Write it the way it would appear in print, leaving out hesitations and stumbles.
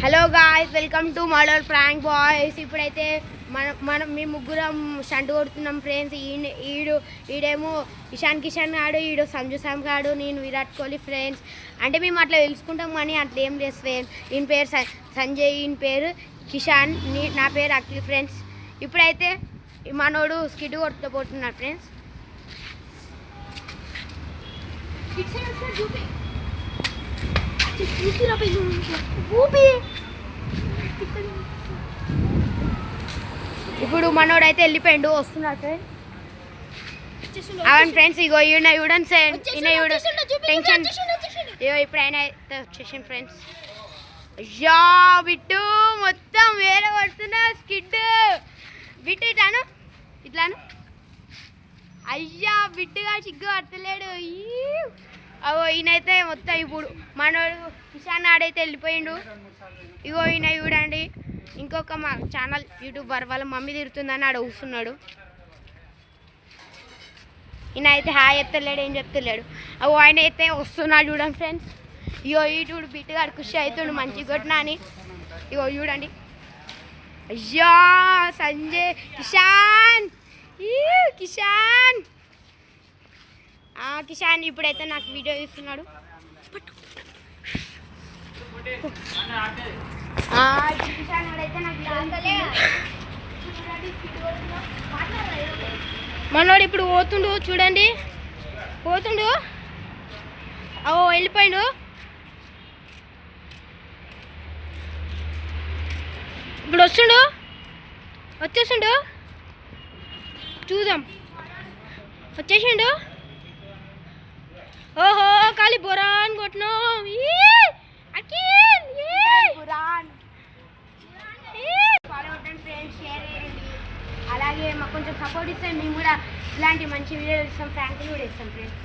Hello guys, welcome to model prank boys. ఇప్పుడైతే మనం మీ ముగ్గురం స్టంట్ కొడుతున్నాం ఫ్రెండ్స్. ఈడేమో ఇషాన్ కిషన్ గాడు, ఈడు సంజు శామ్ గాడు, నేను విరాట్ కోహ్లీ ఫ్రెండ్స్. అంటే మేము అట్లా తెలుసుకుంటాం కానీ అట్లా ఏం లేదు ఫ్రెండ్స్. ఈయన పేరు సంజయ్, ఈయన పేరు కిషాన్, నా పేరు అఖిల్ ఫ్రెండ్స్. ఇప్పుడైతే మనోడు స్కిడ్ కొట్టబోతున్నాడు ఫ్రెండ్స్. ఇప్పుడు మనోడైతే వెళ్ళిపోయిండు, వస్తున్నాడు ఫ్రెండ్స్. అవును ఫ్రెండ్స్, ఇగో ఈయన చూడండి ఫ్రెండ్స్, టెన్షన్. ఇగో ఇప్పుడు ఆయన అయితే వచ్చేసింది ఫ్రెండ్స్. అయ్యా బిట్టు మొత్తం వేరే కొడుతున్నా స్కిడ్. బిట్టు ఇట్లాను ఇట్లాను. అయ్యా బిట్టుగా సిగ్గు పడతలేడు. అవో ఈయనైతే మొత్తం ఇప్పుడు మనోడు కిషాన్ ఆడైతే వెళ్ళిపోయిండు. ఇగో ఈయన చూడండి, ఇంకొక మా ఛానల్ యూట్యూబర్ వాళ్ళ మమ్మీ తిరుగుతుందని ఆడ కూర్చున్నాడు. ఈయన అయితే హాయ్ చెప్తలేడు, ఏం చెప్తలేడు. అవో ఆయన అయితే వస్తున్నాడు చూడండి ఫ్రెండ్స్. ఇగో ఈటుడు బిట్టుగాడు ఖుషి అవుతుండు మంచిగా కొట్టినా అని. ఇగో చూడండి. అయ్యా సంజయ్, కిషాన్ కిషాన్ కిషాన్ ఇప్పుడైతే నాకు వీడియో ఇస్తున్నాడు. కిషాన్ అయితే మనోడు ఇప్పుడు పోతుండు చూడండి, పోతుండు. ఓ వెళ్ళిపోయిండు. ఇప్పుడు వచ్చేసిండు, చూద్దాం. వచ్చేసిండు. ఓహో ఖాళీ బొరాన్ కొట్టినా. ఫ్రెండ్స్ షేర్ చేయండి, అలాగే మాకు కొంచెం సపోర్ట్ ఇస్తే మేము కూడా ఇలాంటి మంచి వీడియోలు ఇస్తాం, ఫ్రాంక్లు కూడా ఇస్తాం ఫ్రెండ్స్.